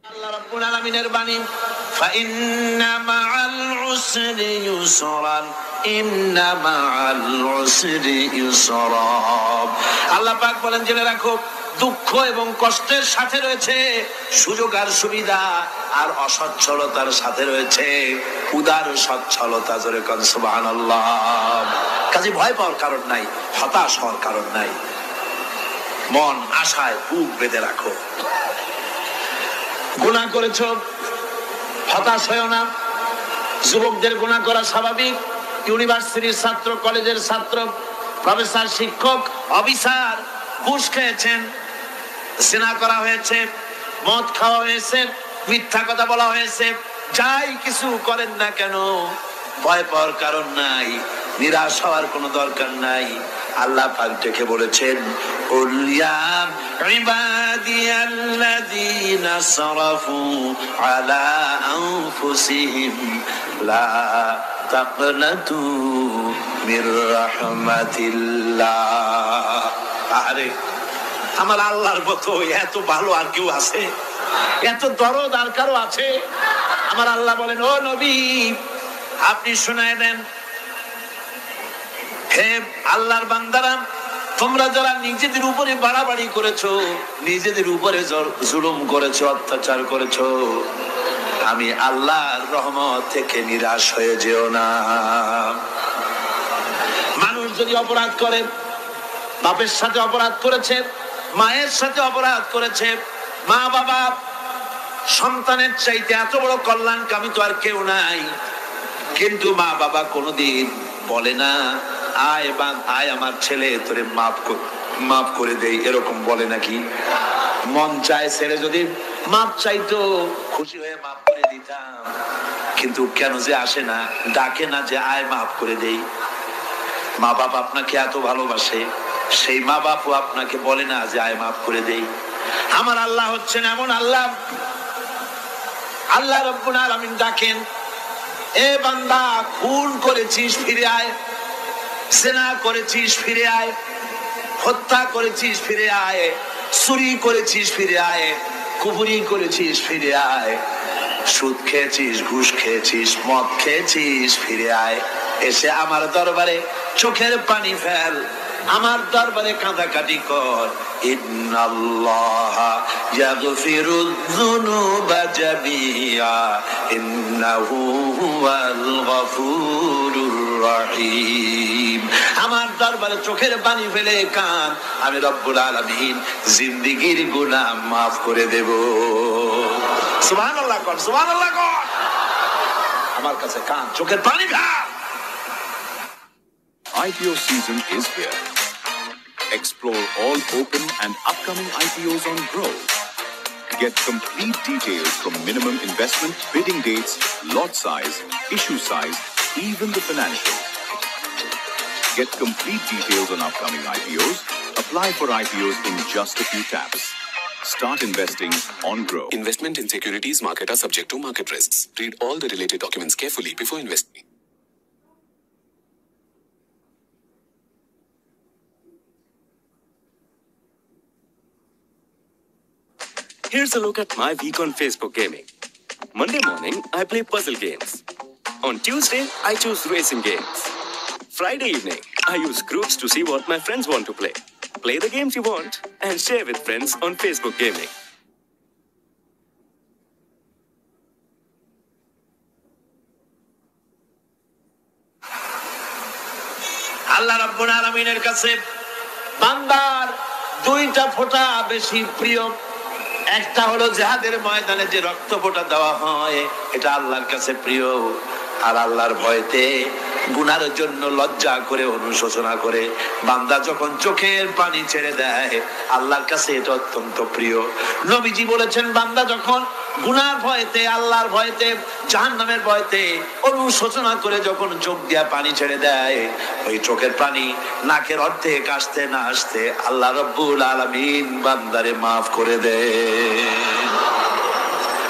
আল্লাহ রাব্বুল আলামিনের বাণী, ফাইন্না মাআল উসরি ইউসরান, ইন্না মাআল উসরি ইউসরা। আল্লাহ পাক বলেন, জেনে রাখো, দুঃখ এবং কষ্টের সাথে রয়েছে সুযোগ আর সুবিধা, আর অসচ্ছলতার সাথে রয়েছে উদার সচ্ছলতা। জোরে কোন সুবহানাল্লাহ। কাজে ভয় পাওয়ার কারণ নাই, হতাশ হওয়ার কারণ নাই। মন আশায় বুক বেঁধে রাখো। গুনাহ করেছো, হতাশ হয়ো না। যুবকদের গুনাহ করা স্বাভাবিক। ইউনিভার্সিটির ছাত্র, কলেজের ছাত্র, প্রফেসর, শিক্ষক, অফিসার ঘুষ খেয়েছেন, জিনা করা হয়েছে, মদ খাওয়া হয়েছে, মিথ্যা কথা বলা হয়েছে, যাই কিছু করেন না কেন ভয় পাওয়ার কারণ নাই, নিরাশ হওয়ার কোনো দরকার নাই। আল্লাহ পাক ডেকে বলেছেন, কুল ইয়া ইবাদিয়াল্লাযীনা সারাফু আলা আনফুসিহিম লা তাকনাতু মির রাহমাতিল্লাহ। আরে আমার আল্লাহর মতো এত ভালো আর কেউ আছে? এত দরদ আর কারো আছে? আমার আল্লাহ বলেন, ও নবী, আপনি শুনায় দেন, হে আল্লাহর বান্দারা, তোমরা যারা নিজেদের উপরে বাড়াবাড়ি করেছো, নিজেদের উপরে জুলুম করেছো, অত্যাচার করেছো, আমি আল্লাহর রহমত থেকে নিরাশ হয়ে যেও না। মানুষ যদি অপরাধ করে, বাপের সাথে অপরাধ করেছে, মায়ের সাথে অপরাধ করেছে, মা বাবা সন্তানের চাইতে এত বড় কল্যাণকামী তো আর কেউ নাই, কিন্তু মা বাবা কোনোদিন বলে না, আয় আমার ছেলে তোরে মাফ করে দেই, এরকম বলে নাকি? মন চায় ছেলে যদি মাপ চাইতো, খুশি হয়ে মাফ করে দিতাম, কিন্তু কেন যে আসে না, ডাকে না যে আয় মাফ করে দেই। মা বাবা আপনাকে এত ভালোবাসে, সেই মা বাপও আপনাকে বলে না যে আয় মাফ করে দেই। আমার আল্লাহ হচ্ছেন এমন আল্লাহ, আল্লাহ রাব্বুল আলামিন ডাকেন, এ বান্দা, খুন করেছিস ফিরে আয়, জিনা করেছিস ফিরে আয়, হত্যা করেছিস ফিরে আয়, চুরি করেছিস ফিরে আয়, কুফরি করেছিস ফিরে আয়, সুদ খেয়েছিস, ঘুষ খেয়েছিস, মদ খেয়েছিস ফিরে আয়, এসে আমার দরবারে চোখের পানি ফেল, আমার দরবারে কাঁদাকাটি কর। ইন্নাল্লাহা ইয়াগফিরুয যুনুবা জামিআ ইন্নাহু হুয়াল গফুরুর রহিম। আমার দরবারে চোখের পানি ফেলে কান, আমি রব্বুল আলামিন জিন্দেগীর গুনাহ মাফ করে দেব। সুবহানাল্লাহ কর, সুবহানাল্লাহ কর। আমার কাছে কান, চোখের পানি fail. IPO season is here. Explore all open and upcoming IPOs on Grow. Get complete details from minimum investment, bidding dates, lot size, issue size, even the financials. Get complete details on upcoming IPOs. Apply for IPOs in just a few taps. Start investing on Grow. Investment in securities market are subject to market risks. Read all the related documents carefully before investing. Here's a look at my week on Facebook gaming. Monday morning, I play puzzle games. On Tuesday, I choose racing games. Friday evening, I use groups to see what my friends want to play. Play the games you want and share with friends on Facebook gaming. আল্লাহ রাব্বুল আলামিনের কাছে বান্দার দুইটা ফোঁটা বেশি প্রিয়। একটা হলো জিহাদের ময়দানে যে রক্ত ফোঁটা দেওয়া হয়, এটা আল্লাহর কাছে প্রিয়। আর আল্লাহর ভয়তে গুনার জন্য লজ্জা করে, অনুশোচনা করে বান্দা যখন চোখের পানি ছেড়ে দেয়, আল্লাহর কাছে এটা অত্যন্ত প্রিয়। নবীজি বলেছেন, বান্দা যখন গুনার ভয়তে, আল্লাহর ভয়তে, জাহান্নামের ভয়তে অনুশোচনা করে যখন চোখ দিয়া পানি ছেড়ে দেয়, ওই চোখের পানি নাকের অর্ধেক আসতে না আসতে আল্লাহ রাব্বুল আলামিন বান্দারে মাফ করে দেয়।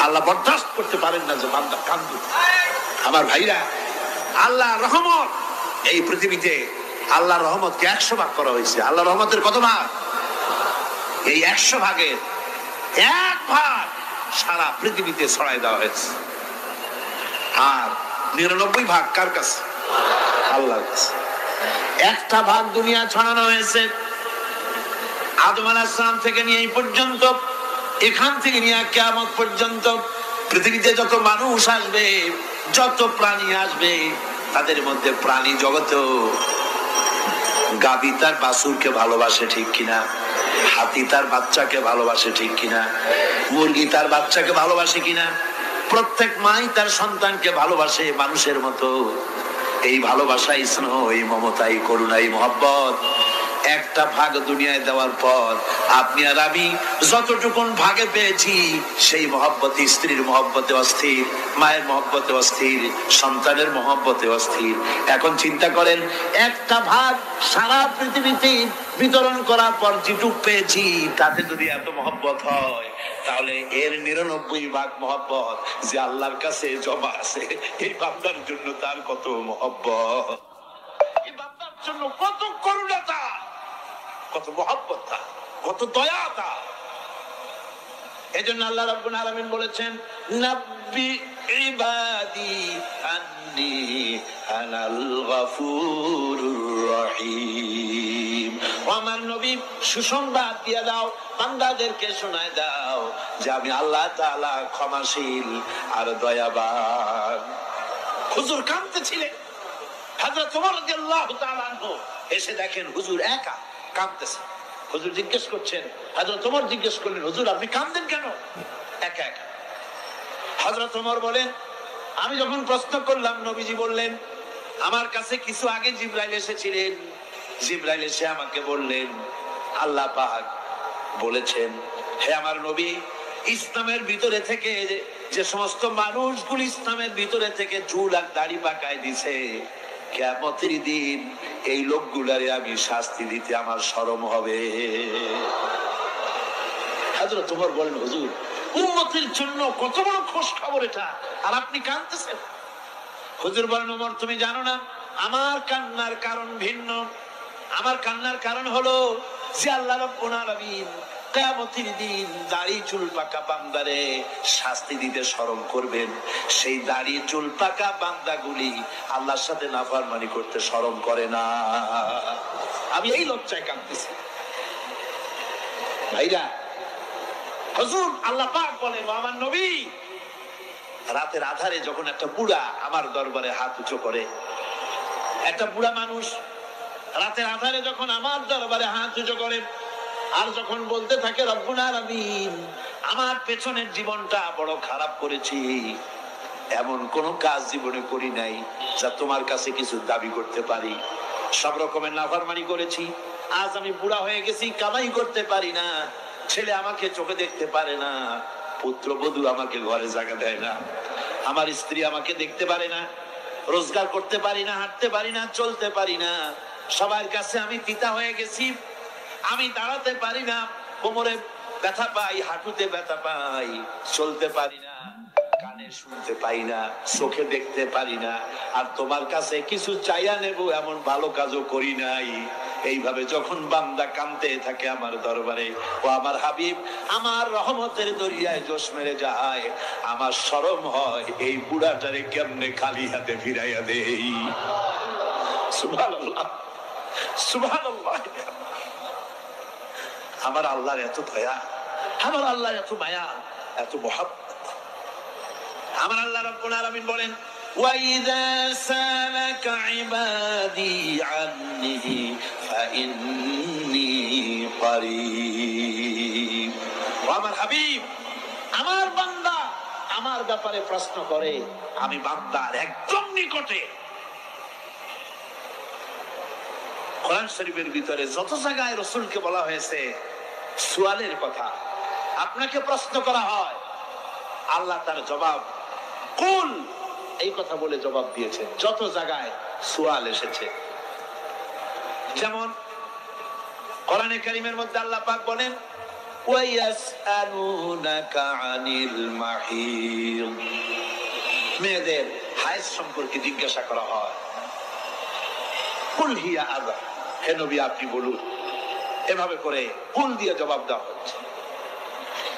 আল্লাহ বরদাস্ত করতে পারেন না যে বান্দা কান্দুক। আমার ভাইরা, আল্লাহ রহমত, এই পৃথিবীতে আল্লাহ রহমতকে 100 ভাগ করা হয়েছে। আল্লাহ রহমতের কত ভাগ? এই 100 ভাগের 1 ভাগ সারা পৃথিবীতে ছড়াই দেওয়া হয়েছে। আর 99 ভাগ কার কাছে? আল্লাহর কাছে। একটা ভাগ দুনিয়া ছড়ানো হয়েছে আদম আলাইহিস সালাম থেকে নিয়ে এই পর্যন্ত, এখান থেকে নিয়ে কিয়ামত পর্যন্ত পৃথিবীতে যত মানুষ আসবে, যত প্রাণী আসবে, তাদের মধ্যে প্রাণী জগতেও গাভী তার বাছুরকে ভালোবাসে ঠিক কিনা, হাতি তার বাচ্চাকে ভালোবাসে ঠিক কিনা, মুরগি তার বাচ্চাকে ভালোবাসে কিনা, প্রত্যেক মাই তার সন্তানকে ভালোবাসে মানুষের মতো। এই ভালোবাসা, স্নেহ, এই মমতা, এই করুণা, এই মহব্বত একটা ভাগ দুনিয়ায় দেওয়ার পর আপনি আর আমি যতটুকুন ভাগে পেয়েছি, সেই মহব্বতে, স্ত্রীর মহব্বতে অস্থির, মায়ের মহব্বতে অস্থির, সন্তানের মহব্বতে অস্থির। এখন চিন্তা করেন, একটা ভাগ সারা পৃথিবীতে বিতরণ করার পর যেটুক পেয়েছি, তাতে যদি এত মহব্বত হয়, তাহলে এর 99 ভাগ মহব্বত যে আল্লাহর কাছে জমা আছে, এই বান্দার জন্য তার কত মহব্বত, এই বান্দার জন্য কত করুণা তার, কত মহব্বত তার, কত দয়া তার। এজন্য আল্লাহ রাব্বুল আলামিন বলেছেন, নাব্বি ইবাদি আন্নী আনাল গফুরুর রহিম। আমার নবী সুসংবাদ দিয়ে দাও, বান্দাদেরকে শোনায় দাও যে আমি আল্লাহ তাআলা ক্ষমাশীল আর দয়াবান। হুজুর কাঁদতেছিলেন, হযরত ওমর রাদিয়াল্লাহু তাআলা আনহু এসে দেখেন হুজুর একা কাঁদতেছে। হুজুর জিজ্ঞেস করছেন, হযরত ওমর জিজ্ঞেস করলেন, হুজুর আপনি কাঁদেন কেন একা একা? হযরত ওমর বলেন, আমি যখন প্রশ্ন করলাম, নবীজি বললেন, আমার কাছে কিছু আগে জিবরাইল এসেছিলেন। জিবরাইল এসে আমাকে বললেন, আল্লাহ পাক বলেছেন, হে আমার নবী, ইসলামের ভিতরে থেকে যে সমস্ত মানুষগুলো ইসলামের ভিতরে থেকে চুল আর দাড়ি পাকায় দিছে, কিয়ামতের দিন এই লোকগুলারে আমি শাস্তি দিতে আমার শরম হবে। হযরত ওমর বলেন, হুজুর উম্মতের জন্য কত বড় খোশ খবর এটা, আর আপনি কাঁদতেছেন। হুজুর বলেন, ওমর তুমি জানো না, আমার কান্নার কারণ ভিন্ন। আমার কান্নার কারণ হলো যে আল্লাহ রাব্বুল আলামিন কিয়ামতের দিন দাড়ি চুল পাকা বান্দারে শাস্তি দিতে শরম করবেন। সেই দাড়ি চুল পাকা বান্দাগুলি আল্লাহর সাথে নাফরমানি করতে শরম করে না। আমি এই লজ্জায় কাঁদতেছি। ভাইরা, হুজুর আল্লাহ পাক বলেন, আমার নবী রাতের আধারে যখন একটা বুড়া আমার দরবারে হাত উঁচু করে, একটা বুড়া মানুষ রাতের আধারে যখন আমার দরবারে হাত উঁচু করে, আর যখন বলতে থাকে, রব্বুল আলামিন আমার পেছনের জীবনটা বড় খারাপ করেছি, এমন কোন কাজ জীবনে করি নাই যা তোমার কাছে কিছু দাবি করতে পারি, সব রকমের নাফরমানি করেছি, আজ আমি বুড়া হয়ে গেছি, কামাই করতে পারি না, ছেলে আমাকে চোখে দেখতে পারে না, পুত্রবধূ আমাকে ঘরে জায়গা দেয় না, আমার স্ত্রী আমাকে দেখতে পারে না, রোজগার করতে পারি না, হাঁটতে পারি না, চলতে পারি না, সবার কাছে আমি তিতা হয়ে গেছি, আমি দাঁড়াতে পারি না, কোমরে ব্যথা পাই, হাঁটুতে ব্যথা পাই, চলতে পারি না, কানে শুনতে পাই না, চোখে দেখতে পারি না, আর তোমার কাছে কিছু চাইয়া নেব এমন ভালো কাজও করি নাই। এইভাবে যখন বান্দা কাঁদতে থাকে আমার দরবারে, ও আমার হাবিব আমার রহমতের দরিয়ায় জোশ মেরে যায়, আমার শরম হয় এই বুড়াটারে কেমনে খালি হাতে ফিরাইয়া দেই। সুবহানাল্লাহ, সুবহানাল্লাহ। আমার আল্লাহর এত দয়া, আমার আল্লাহর এত মায়া, এত মহব্বত। আমার আল্লাহ রাব্বুল আলামিন বলেন, ওয়াইযা সালাকা ইবাদি আন্নী ফাইন্নী করিব। আমার হাবিব, আমার বান্দা আমার ব্যাপারে প্রশ্ন করে, আমি বান্দার একদম নিকটে। কোরআন শরীফের ভিতরে যত জায়গায় রাসূলকে বলা হয়েছে সুয়ালের কথা, আপনাকে প্রশ্ন করা হয়, আল্লাহ তার জবাব কুল এই কথা বলে জবাব দিয়েছে। যত জায়গায় সুয়াল এসেছে, যেমন কোরআনে কারীমের মধ্যে আল্লাহ পাক বলেন, ওয়ায়াসআলুনাকা আনিল মাহিদ, মেয়েদের হায়েজ সম্পর্কে জিজ্ঞাসা করা হয়, কুল হিয়া আযা, হে নবী আপনি বলুন। এভাবে করে কুল দিয়ে জবাব দেওয়া হচ্ছে।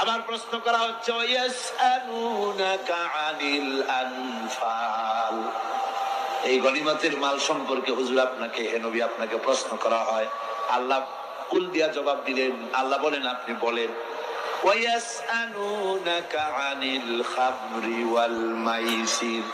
আবার প্রশ্ন করা হচ্ছে ইয়াসআলুনাকা আনিল আনফাল, এই গনিমতের মাল সম্পর্কে হুজুর আপনাকে, হে নবী আপনাকে প্রশ্ন করা হয়। আল্লাহ কুল দিয়া জবাব দিলেন। আল্লাহ বলেন আপনি বলেন ওয়ায়াসআলুনাকা আনিল খামরি ওয়াল মাইসির,